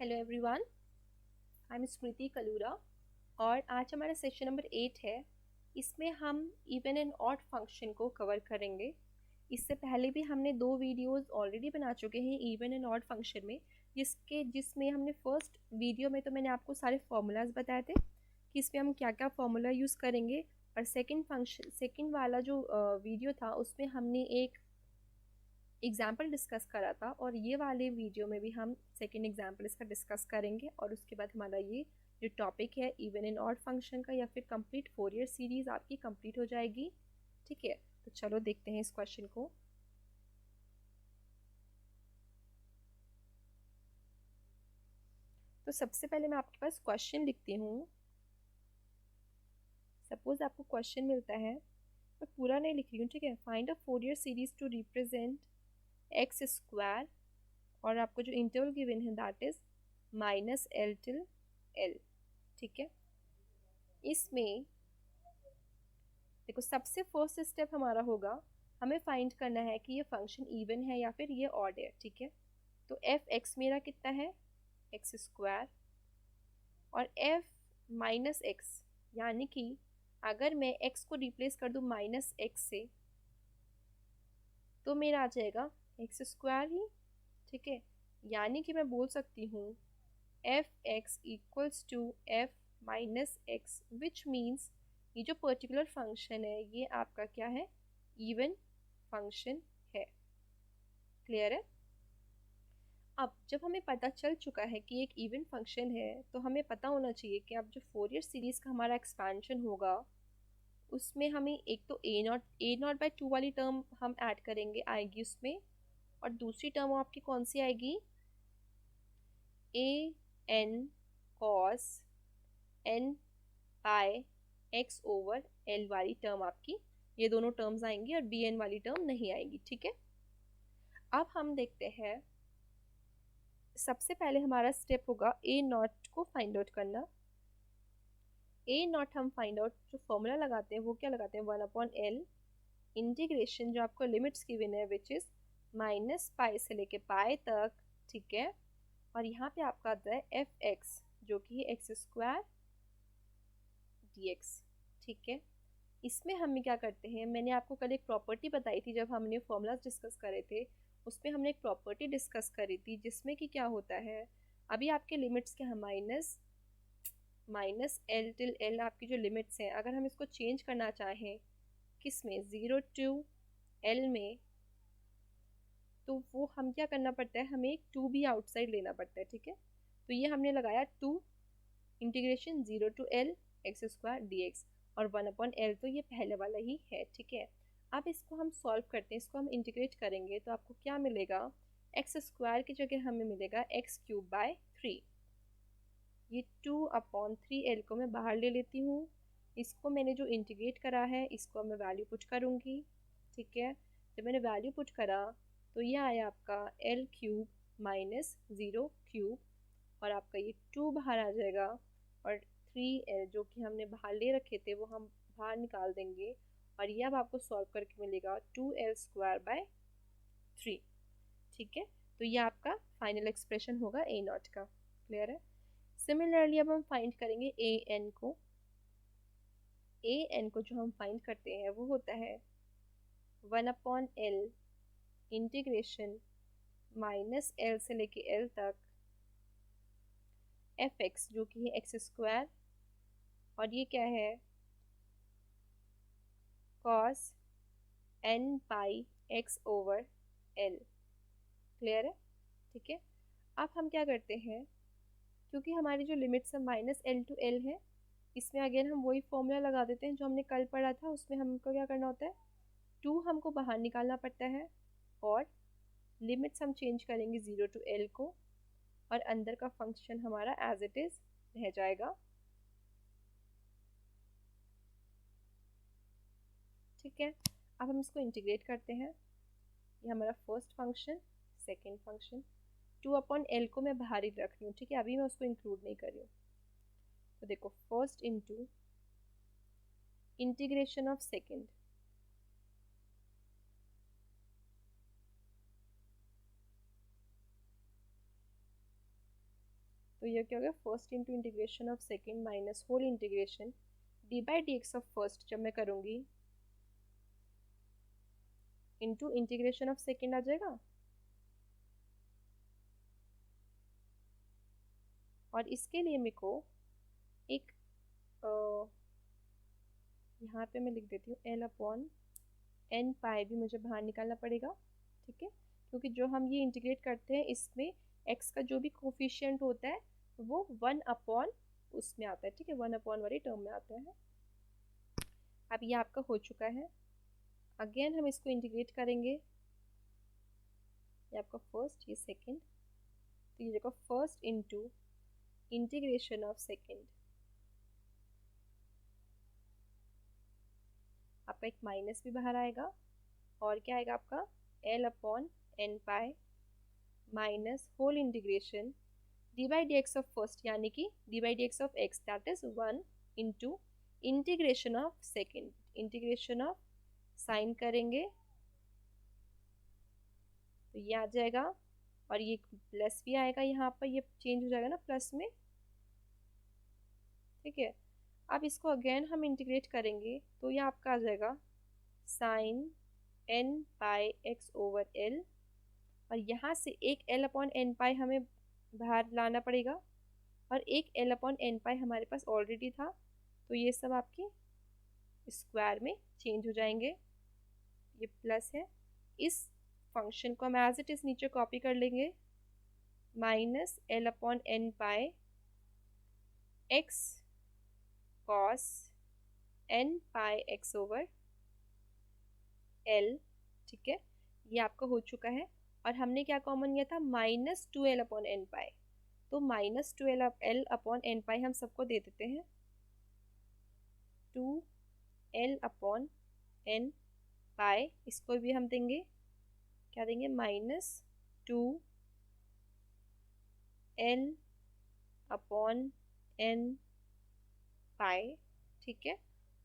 Hello everyone, I am स्मृति कलूरा और आज हमारा सेशन नंबर 8 है। इसमें हम इवन एंड ऑड फंक्शन को कवर करेंगे। इससे पहले भी हमने 2 वीडियोस ऑलरेडी बना चुके हैं इवन एंड ऑड फंक्शन में, जिसमें हमने फर्स्ट वीडियो में तो मैंने आपको सारे फॉर्मूलाज बताए थे कि इसमें हम क्या क्या फॉर्मूला यूज़ करेंगे, और सेकेंड वाला जो वीडियो था उसमें हमने एक एग्जाम्पल डिस्कस करा था, और ये वाले वीडियो में भी हम सेकेंड एग्जाम्पल इसका डिस्कस करेंगे। और उसके बाद हमारा ये जो टॉपिक है इवन एंड ऑड फंक्शन का या फिर कंप्लीट फोरियर सीरीज आपकी कंप्लीट हो जाएगी। ठीक है, तो चलो देखते हैं इस क्वेश्चन को। तो सबसे पहले मैं आपके पास क्वेश्चन लिखती हूँ। सपोज आपको क्वेश्चन मिलता है, मैं पूरा नहीं लिख रही हूँ, ठीक है। Find a Fourier series to represent x square, और आपको जो इंटरवल गिवन है that is -L till L। ठीक है, इसमें देखो सबसे फर्स्ट स्टेप हमारा होगा, हमें फाइंड करना है कि ये फंक्शन इवन है या फिर ये ऑड है। ठीक है, तो एफ एक्स मेरा कितना है, एक्स स्क्वायर, और एफ माइनस एक्स, यानी कि अगर मैं एक्स को रिप्लेस कर दूँ माइनस एक्स से तो मेरा आ जाएगा एक्स स्क्वायर ही। ठीक है, यानी कि मैं बोल सकती हूँ f x equals to f minus x, which means ये जो पर्टिकुलर फंक्शन है ये आपका क्या है, इवन फंक्शन है। क्लियर है। अब जब हमें पता चल चुका है कि एक इवन फंक्शन है, तो हमें पता होना चाहिए कि अब जो फोरियर सीरीज का हमारा एक्सपेंशन होगा उसमें हमें एक तो a0/2 वाली टर्म हम ऐड करेंगे, आएगी उसमें, और दूसरी टर्म आपकी कौन सी आएगी, an cos n pi x/L वाली टर्म आपकी, ये दोनों टर्म्स आएंगी और bn वाली टर्म नहीं आएगी। ठीक है, अब हम देखते हैं, सबसे पहले हमारा स्टेप होगा a0 को फाइंड आउट करना। a0 हम फाइंड आउट जो फॉर्मूला लगाते हैं वो क्या लगाते हैं, 1/L इंटीग्रेशन जो आपको लिमिट्स गिवन है विच इज -π से लेके पाई तक। ठीक है, और यहाँ पे आपका आता है एफ एक्स जो कि एक्स स्क्वायर dx। ठीक है, इसमें हम क्या करते हैं, मैंने आपको कल एक प्रॉपर्टी बताई थी जब हमने फॉर्मूलाज डिस्कस करे थे, उसमें हमने एक प्रॉपर्टी डिस्कस करी थी जिसमें कि क्या होता है, अभी आपके लिमिट्स क्या है, -L till L आपकी जो लिमिट्स हैं, अगर हम इसको चेंज करना चाहें किस में, 0 to L में, तो वो हम क्या करना पड़ता है, हमें एक 2 भी आउटसाइड लेना पड़ता है। ठीक है, तो ये हमने लगाया 2 integration 0 to L x square dx, और 1/L तो ये पहले वाला ही है। ठीक है, अब इसको हम सॉल्व करते हैं, इसको हम इंटीग्रेट करेंगे तो आपको क्या मिलेगा, एक्स स्क्वायर की जगह हमें मिलेगा x³/3। ये 2/3L को मैं बाहर ले लेती हूँ, इसको मैंने जो इंटीग्रेट करा है इसको मैं वैल्यू पुट करूँगी। ठीक है, जब मैंने वैल्यू पुट करा तो ये आया आपका L³ माइनस 0³ और आपका ये 2 बाहर आ जाएगा, और 3L जो कि हमने बाहर ले रखे थे वो हम बाहर निकाल देंगे, और ये अब आपको सॉल्व करके मिलेगा 2L²/3। ठीक है, तो ये आपका फाइनल एक्सप्रेशन होगा a0 का। क्लियर है। सिमिलरली अब हम फाइंड करेंगे an को। an को जो हम फाइंड करते हैं वो होता है 1/L इंटीग्रेशन -L से लेके L तक एफ एक्स जो कि है एक्स स्क्वायर, और ये क्या है, cos n pi x/L। Clear है। ठीक है, अब हम क्या करते हैं, क्योंकि हमारी जो लिमिट्स है -L to L है, इसमें अगेन हम वही फॉर्मूला लगा देते हैं जो हमने कल पढ़ा था। उसमें हमको क्या करना होता है, 2 हमको बाहर निकालना पड़ता है, और लिमिट्स हम चेंज करेंगे 0 to L को, और अंदर का फंक्शन हमारा एज इट इज रह जाएगा। ठीक है, अब हम इसको इंटीग्रेट करते हैं। ये हमारा first function, second function, 2/L को मैं बाहर ही रख रही हूँ। ठीक है, अभी मैं उसको इंक्लूड नहीं कर रही हूँ। तो देखो first into integration of second, तो ये क्या हो गया, first into integration of second minus whole integration d by d x of first जब मैं करूँगी इंटू इंटीग्रेशन ऑफ सेकेंड आ जाएगा, और इसके लिए मेरे को एक यहाँ पे मैं लिख देती हूँ एल अपॉन एन पाई भी मुझे बाहर निकालना पड़ेगा, ठीक है, क्योंकि जो हम ये इंटीग्रेट करते हैं इसमें एक्स का जो भी कोफिशिएंट होता है वो 1 अपॉन उसमें आता है, ठीक है, 1 अपॉन वाली टर्म में आता है। अब ये आपका हो चुका है, अगेन हम इसको इंटीग्रेट करेंगे, ये आपका फर्स्ट, ये सेकंड, तो ये देखो first into integration of second, आपका एक माइनस भी बाहर आएगा, और क्या आएगा आपका l upon n pi minus whole integration d by d x of first, यानी कि d by d x of x that is 1 into integration of second, integration of sine करेंगे तो ये आ जाएगा, और ये प्लस भी आएगा, यहाँ पर ये चेंज हो जाएगा ना प्लस में, ठीक है। अब इसको अगेन हम इंटीग्रेट करेंगे तो ये आपका आ जाएगा sign n pi x over L, और यहाँ से एक एल अपॉन एन पाई हमें बाहर लाना पड़ेगा, और एक एल अपॉन एन पाई हमारे पास ऑलरेडी था, तो ये सब आपके स्क्वायर में चेंज हो जाएंगे, ये प्लस है, इस फंक्शन को हम एज इट इज़ नीचे कॉपी कर लेंगे, minus L upon n pi x cos n pi x over L, ठीक है, ये आपका हो चुका है। और हमने क्या कॉमन लिया था, माइनस 2l अपॉन एन पाई, तो माइनस 2l अपॉन एन पाई हम सबको दे देते हैं, 2l अपॉन एन पाई, इसको भी हम देंगे, क्या देंगे, माइनस 2l अपॉन एन पाई, ठीक है,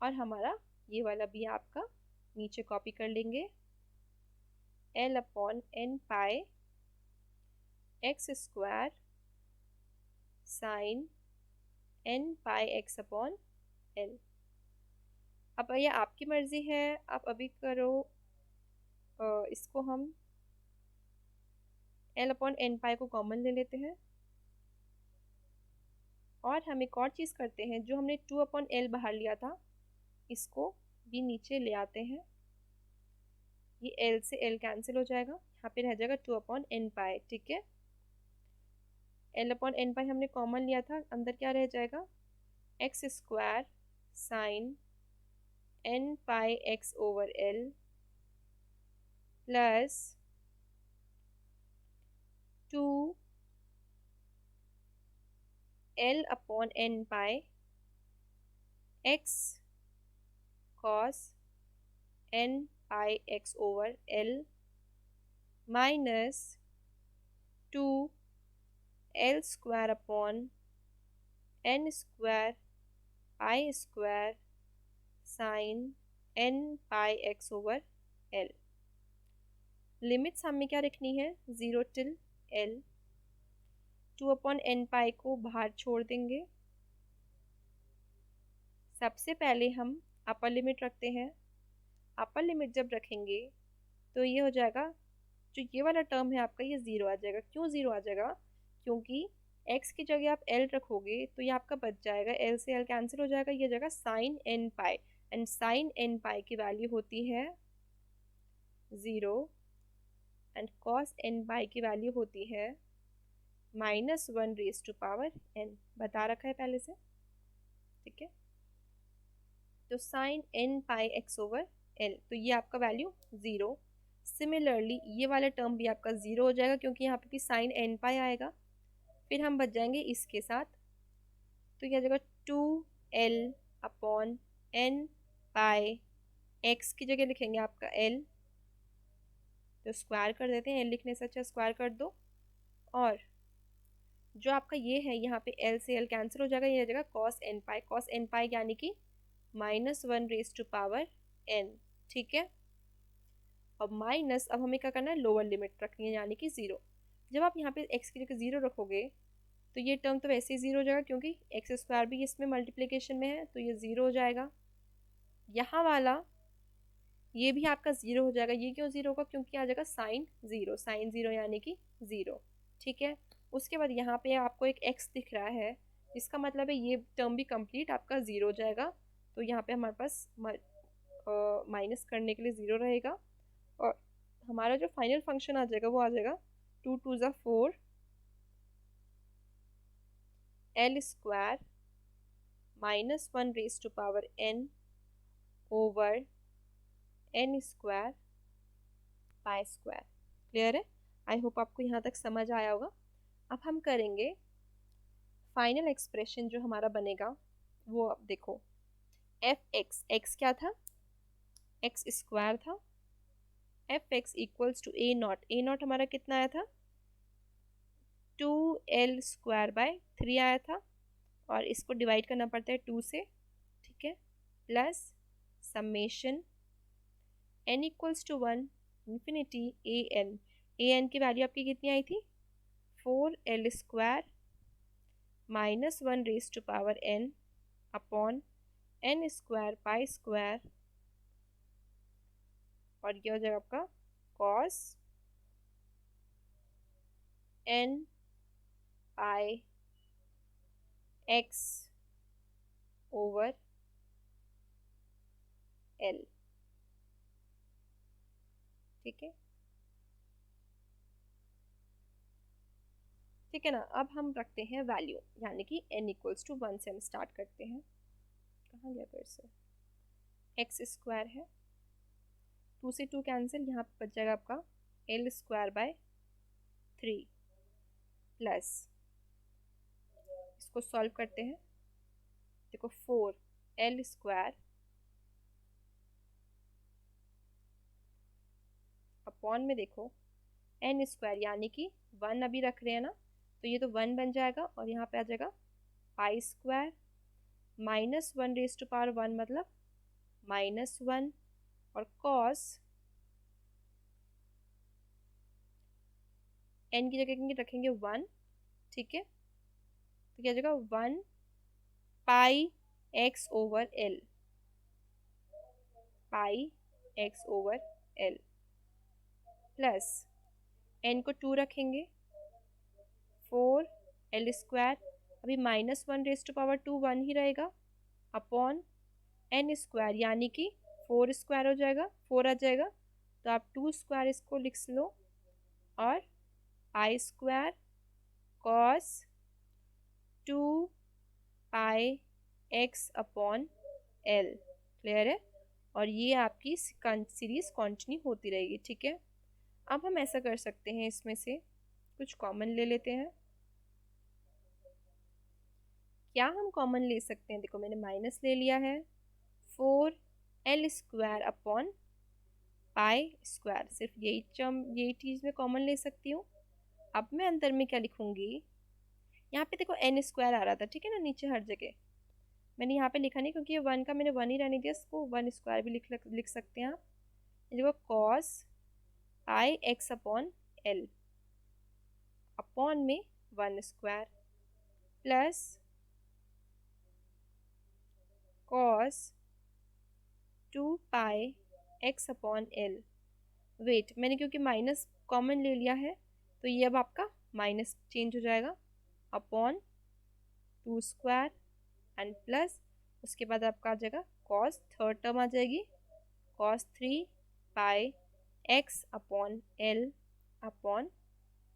और हमारा ये वाला भी आपका नीचे कॉपी कर लेंगे, L upon n pi x square sine n pi x upon L. अब ये आपकी मर्जी है, आप अभी करो, इसको हम एल अपॉन एन पाई को कॉमन ले लेते हैं, और हम एक और चीज़ करते हैं, जो हमने 2 अपॉन एल बाहर लिया था इसको भी नीचे ले आते हैं, ये एल से एल कैंसिल हो जाएगा, यहाँ पे रह जाएगा 2 अपॉन एन पाई, ठीक है, एल अपॉन एन पाई हमने कॉमन लिया था, अंदर क्या रह जाएगा, x square sine n pi x over l plus 2 l upon n pi x cos n pi x over l minus 2 l square upon n square pi square sine n pi x over l. Limits हमें क्या रखनी है, 0 till l, 2 upon n pi को बाहर छोड़ देंगे, सबसे पहले हम अपर लिमिट रखते हैं, अपर लिमिट जब रखेंगे तो ये हो जाएगा, जो ये वाला टर्म है आपका ये 0 आ जाएगा, क्यों 0 आ जाएगा, क्योंकि x की जगह आप l रखोगे तो ये आपका बच जाएगा, l से l कैंसिल हो जाएगा, ये जगह sine n pi, and sine n pi की वैल्यू होती है 0 एंड कॉस एन पाई की वैल्यू होती है -1 रेज टू पावर n, बता रखा है पहले से, ठीक है, तो sign n pi x over L, तो ये आपका वैल्यू 0। सिमिलरली ये वाला टर्म भी आपका 0 हो जाएगा, क्योंकि यहाँ पे साइन एन पाई आएगा, फिर हम बच जाएंगे इसके साथ, तो यह जगह 2l upon n pi x की जगह लिखेंगे आपका l, तो स्क्वायर कर देते हैं, l लिखने से अच्छा स्क्वायर कर दो, और जो आपका ये है यहाँ पे l से l कैंसिल हो जाएगा, ये जगह कॉस एन पाई यानी कि -1 रेज टू पावर n, ठीक है, अब माइनस, अब हमें क्या करना है, लोअर लिमिट रखनी है यानी कि 0। जब आप यहाँ पे x की जगह 0 रखोगे तो ये टर्म तो वैसे ही ज़ीरो हो जाएगा क्योंकि एक्स स्क्वायर भी इसमें मल्टीप्लिकेशन में है, तो ये ज़ीरो हो जाएगा। यहाँ वाला ये भी आपका ज़ीरो हो जाएगा। ये क्यों ज़ीरो होगा? क्योंकि आ जाएगा साइन ज़ीरो यानी कि ज़ीरो। ठीक है, उसके बाद यहाँ पे आपको एक एक्स दिख रहा है, इसका मतलब है ये टर्म भी कंप्लीट आपका ज़ीरो हो जाएगा। तो यहाँ पे हमारे पास माइनस करने के लिए ज़ीरो रहेगा और हमारा जो फाइनल फंक्शन आ जाएगा वो आ जाएगा 2 2 ज़ा 4 l square minus 1 raise to power n over n square pi square. Clear है? आई होप आपको यहाँ तक समझ आया होगा। अब हम करेंगे फाइनल एक्सप्रेशन जो हमारा बनेगा वो। अब देखो एफ एक्स क्या था? एक्स स्क्वायर था। F x equals to a naught हमारा कितना आया था? 2l स्क्वायर बाय 3 आया था और इसको डिवाइड करना पड़ता है 2 से। ठीक है, plus summation n equals to 1 infinity a n की वैल्यू आपकी कितनी आई थी? 4l square minus 1 raise to power n upon n square pi square, और ये हो जाएगा आपका cos n पाई x ओवर l। ठीक है, ठीक है ना। अब हम रखते हैं वैल्यू, यानी कि n इक्वल्स टू 1 से हम स्टार्ट करते हैं। कहाँ गया फिर से? एक्स स्क्वायर है, 2 से 2 कैंसिल, यहाँ पे बच जाएगा आपका l स्क्वायर बाय 3 प्लस, इसको सॉल्व करते हैं। देखो 4l स्क्वायर अपॉन में देखो n स्क्वायर, यानी कि 1 अभी रख रहे हैं ना, तो ये तो 1 बन जाएगा और यहाँ पे आ जाएगा pi square minus 1 raise to power 1 मतलब -1 और कॉस n की जगह रखेंगे 1। ठीक है, तो क्या जाएगा 1 पाई x ओवर l, पाई x over l plus n को 2 रखेंगे 4l स्क्वायर, अभी -1 रेज टू पावर 2 1 ही रहेगा अपॉन n स्क्वायर, यानी कि 4 स्क्वायर हो जाएगा, 4 आ जाएगा, तो आप 2 स्क्वायर इसको लिख लो और पाई स्क्वायर कॉस 2 पाई x अपॉन l। क्लियर है? और ये आपकी सीरीज कंटिन्यू होती रहेगी। ठीक है, अब हम ऐसा कर सकते हैं, इसमें से कुछ कॉमन ले लेते हैं। क्या हम कॉमन ले सकते हैं? देखो मैंने माइनस ले लिया है, 4l square upon pi square, सिर्फ यही चीज़ मैं कॉमन ले सकती हूँ। अब मैं अंदर में क्या लिखूंगी? यहाँ पे देखो n स्क्वायर आ रहा था, ठीक है ना, नीचे हर जगह मैंने यहाँ पे लिखा नहीं क्योंकि ये 1 का मैंने 1 ही रहने दिया, इसको 1 स्क्वायर भी लिख सकते हैं आप। देखो कॉस आई एक्स अपॉन l अपॉन में 1 स्क्वायर प्लस कॉस 2 पाई x अपॉन l। वेट, मैंने क्योंकि माइनस कॉमन ले लिया है तो ये अब आपका माइनस चेंज हो जाएगा अपॉन 2 स्क्वायर एंड प्लस, उसके बाद आपका आ जाएगा कॉस, थर्ड टर्म आ जाएगी cos 3 pi x upon l upon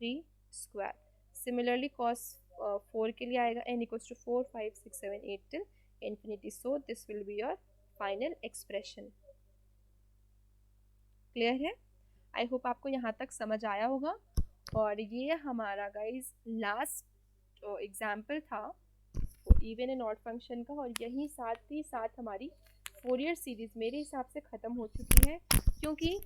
3 square. Similarly cos 4 के लिए आएगा n equals to 4 5 6 7 8 till infinity, so this will be your final expression। Clear है? आई होप आपको यहाँ तक समझ आया होगा। और ये हमारा गाइज लास्ट एग्जाम्पल था इवन एंड ऑड फंक्शन का, और यही साथ ही साथ हमारी फोरियर सीरीज़ मेरे हिसाब से ख़त्म हो चुकी है, क्योंकि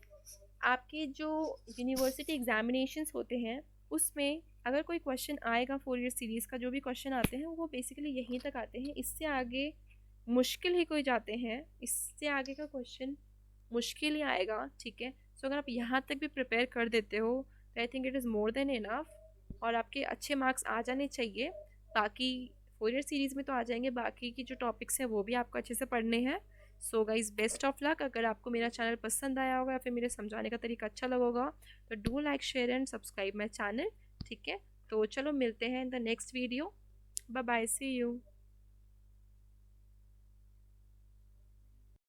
आपके जो यूनिवर्सिटी एग्जामिनेशंस होते हैं उसमें अगर कोई क्वेश्चन आएगा फोरियर सीरीज़ का, जो भी क्वेश्चन आते हैं वो बेसिकली यहीं तक आते हैं, इससे आगे मुश्किल ही कोई जाते हैं, इससे आगे का क्वेश्चन मुश्किल ही आएगा। ठीक है, सो अगर आप यहाँ तक भी प्रिपेयर कर देते हो तो I think it is more than enough. और आपके अच्छे मार्क्स आ जाने चाहिए। बाकी फोरियर सीरीज़ में तो आ जाएंगे, बाकी की जो टॉपिक्स हैं वो भी आपको अच्छे से पढ़ने हैं। So guys best of luck. अगर आपको मेरा चैनल पसंद आया होगा या फिर मेरे समझाने का तरीका अच्छा लगा होगा तो do like share and subscribe my channel. ठीक है, तो चलो मिलते हैं in the next video. Bye bye, see you.